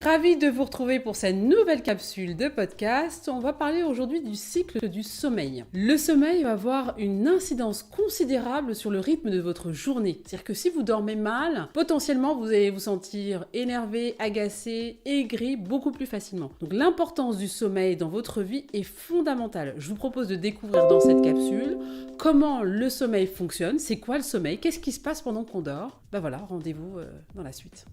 Ravi de vous retrouver pour cette nouvelle capsule de podcast. On va parler aujourd'hui du cycle du sommeil. Le sommeil va avoir une incidence considérable sur le rythme de votre journée. C'est-à-dire que si vous dormez mal, potentiellement vous allez vous sentir énervé, agacé, aigri beaucoup plus facilement. Donc l'importance du sommeil dans votre vie est fondamentale. Je vous propose de découvrir dans cette capsule comment le sommeil fonctionne, c'est quoi le sommeil, qu'est-ce qui se passe pendant qu'on dort. Ben voilà, rendez-vous dans la suite.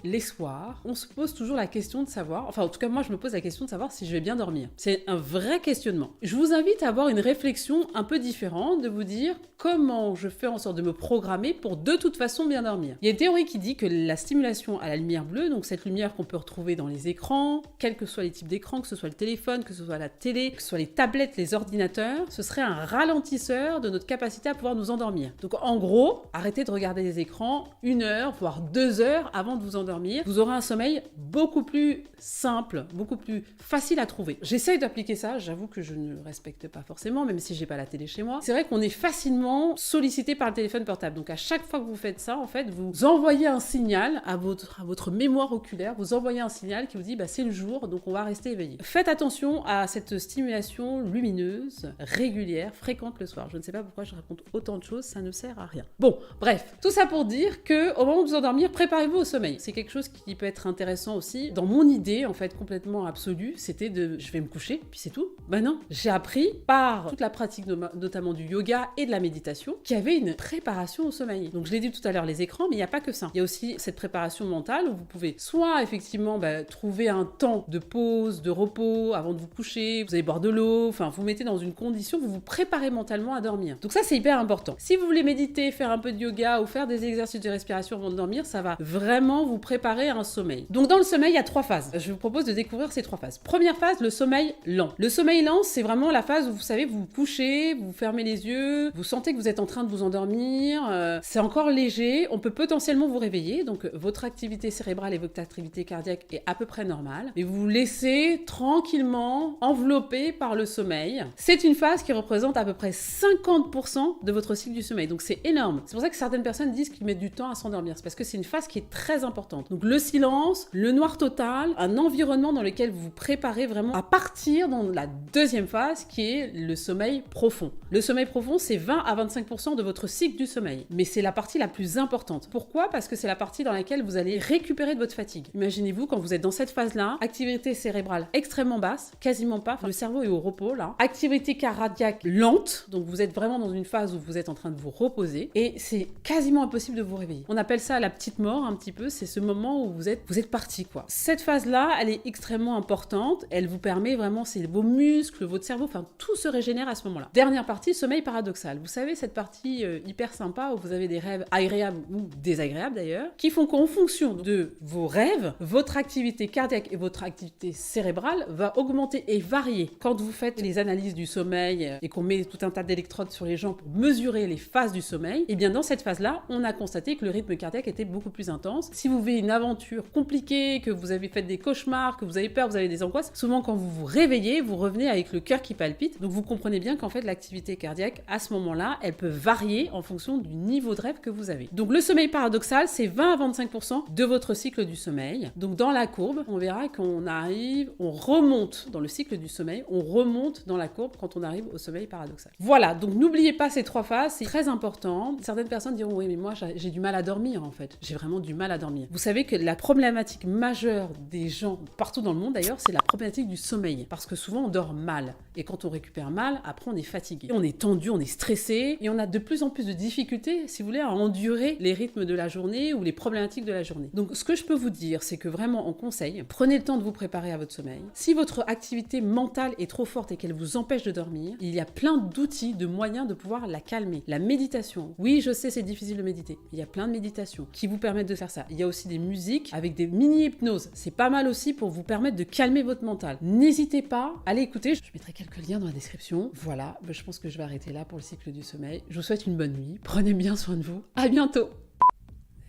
Les soirs, on se pose toujours la question de savoir, enfin en tout cas moi je me pose la question de savoir si je vais bien dormir. C'est un vrai questionnement. Je vous invite à avoir une réflexion un peu différente, de vous dire comment je fais en sorte de me programmer pour de toute façon bien dormir. Il y a une théorie qui dit que la stimulation à la lumière bleue, donc cette lumière qu'on peut retrouver dans les écrans, quels que soient les types d'écrans, que ce soit le téléphone, que ce soit la télé, que ce soit les tablettes, les ordinateurs, ce serait un ralentisseur de notre capacité à pouvoir nous endormir. Donc en gros, arrêtez de regarder les écrans 1 heure, voire 2 heures avant de vous endormir. Vous aurez un sommeil beaucoup plus simple, beaucoup plus facile à trouver. J'essaye d'appliquer ça, j'avoue que je ne respecte pas forcément, même si j'ai pas la télé chez moi. C'est vrai qu'on est facilement sollicité par le téléphone portable. Donc à chaque fois que vous faites ça, en fait, vous envoyez un signal à votre mémoire oculaire, vous envoyez un signal qui vous dit c'est le jour, donc on va rester éveillé. Faites attention à cette stimulation lumineuse, régulière, fréquente le soir. Je ne sais pas pourquoi je raconte autant de choses, ça ne sert à rien. Bon, bref, tout ça pour dire que au moment de vous endormir, préparez-vous au sommeil. C'est quelque chose qui peut être intéressant aussi. Dans mon idée, en fait, complètement absolue, c'était je vais me coucher, puis c'est tout. Ben non, j'ai appris par toute la pratique, notamment du yoga et de la méditation, qu'il y avait une préparation au sommeil. Donc je l'ai dit tout à l'heure, les écrans, mais il n'y a pas que ça. Il y a aussi cette préparation mentale où vous pouvez soit effectivement trouver un temps de pause, de repos avant de vous coucher, vous allez boire de l'eau, enfin vous mettez dans une condition, vous vous préparez mentalement à dormir. Donc ça c'est hyper important. Si vous voulez méditer, faire un peu de yoga ou faire des exercices de respiration avant de dormir, ça va vraiment vous préparer à un sommeil. Donc dans le sommeil, il y a 3 phases. Je vous propose de découvrir ces 3 phases. Première phase, le sommeil lent. Le sommeil lent, c'est vraiment la phase où vous savez, vous vous couchez, vous fermez les yeux, vous sentez que vous êtes en train de vous endormir, c'est encore léger, on peut potentiellement vous réveiller, donc votre activité cérébrale et votre activité cardiaque est à peu près normale, et vous vous laissez tranquillement envelopper par le sommeil. C'est une phase qui représente à peu près 50% de votre cycle du sommeil, donc c'est énorme. C'est pour ça que certaines personnes disent qu'ils mettent du temps à s'endormir, c'est parce que c'est une phase qui est très importante. Donc le silence, le noir total, un environnement dans lequel vous vous préparez vraiment à partir dans la deuxième phase qui est le sommeil profond. Le sommeil profond, c'est 20 à 25% de votre cycle du sommeil, mais c'est la partie la plus importante. Pourquoi ? Parce que c'est la partie dans laquelle vous allez récupérer de votre fatigue. Imaginez-vous quand vous êtes dans cette phase-là, activité cérébrale extrêmement basse, quasiment pas, le cerveau est au repos là, activité cardiaque lente, donc vous êtes vraiment dans une phase où vous êtes en train de vous reposer et c'est quasiment impossible de vous réveiller. On appelle ça la petite mort un petit peu, c'est ce moment où vous êtes parti quoi. Cette phase-là, elle est extrêmement importante, elle vous permet vraiment, c'est vos muscles, votre cerveau, enfin tout se régénère à ce moment-là. Dernière partie, sommeil paradoxal. Vous savez, cette partie hyper sympa où vous avez des rêves agréables ou désagréables d'ailleurs, qui font qu'en fonction de vos rêves, votre activité cardiaque et votre activité cérébrale va augmenter et varier. Quand vous faites les analyses du sommeil et qu'on met tout un tas d'électrodes sur les gens pour mesurer les phases du sommeil, et bien dans cette phase-là, on a constaté que le rythme cardiaque était beaucoup plus intense. Si vous vivez une aventure compliquée, que vous avez fait des cauchemars, que vous avez peur, vous avez des angoisses, souvent quand vous vous réveillez, vous revenez avec le cœur qui palpite. Donc vous comprenez bien qu'en fait l'activité cardiaque à ce moment-là, elle peut varier en fonction du niveau de rêve que vous avez. Donc le sommeil paradoxal, c'est 20 à 25% de votre cycle du sommeil. Donc dans la courbe, on verra qu'on arrive, on remonte dans le cycle du sommeil, on remonte dans la courbe quand on arrive au sommeil paradoxal. Voilà, donc n'oubliez pas ces 3 phases, c'est très important. Certaines personnes diront oui mais moi j'ai du mal à dormir en fait, j'ai vraiment du mal à dormir. Vous savez que la problématique majeure des gens partout dans le monde d'ailleurs, c'est la problématique du sommeil. Parce que souvent on dort mal. Et quand on récupère mal, après on est fatigué. On est tendu, on est stressé. Et on a de plus en plus de difficultés, si vous voulez, à endurer les rythmes de la journée ou les problématiques de la journée. Donc ce que je peux vous dire, c'est que vraiment en conseil, prenez le temps de vous préparer à votre sommeil. Si votre activité mentale est trop forte et qu'elle vous empêche de dormir, il y a plein d'outils, de moyens de pouvoir la calmer. La méditation. Oui, je sais, c'est difficile de méditer. Il y a plein de méditations qui vous permettent de faire ça. Il y a aussi des musiques avec des mini-hypnoses. C'est pas mal aussi pour vous permettre de calmer votre mental. N'hésitez pas à aller écouter. Je mettrai quelques liens dans la description. Voilà, je pense que je vais arrêter là pour le cycle du sommeil. Je vous souhaite une bonne nuit. Prenez bien soin de vous. À bientôt.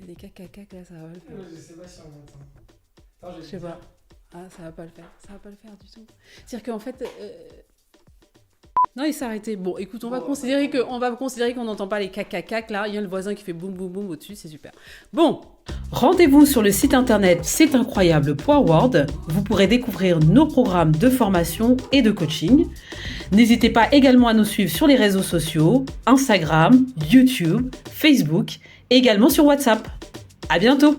Les caca, là, ça va le faire. Je sais pas si on entend. Attends, Je sais pas. Ah, ça va pas le faire. Ça va pas le faire du tout. C'est-à-dire qu'en fait... Non, il s'est arrêté. Bon, écoute, on va considérer qu'on n'entend pas les cac là. Il y a le voisin qui fait boum boum boum au-dessus, c'est super. Bon, rendez-vous sur le site internet c'estincroyable.world. Vous pourrez découvrir nos programmes de formation et de coaching. N'hésitez pas également à nous suivre sur les réseaux sociaux, Instagram, YouTube, Facebook, et également sur WhatsApp. À bientôt!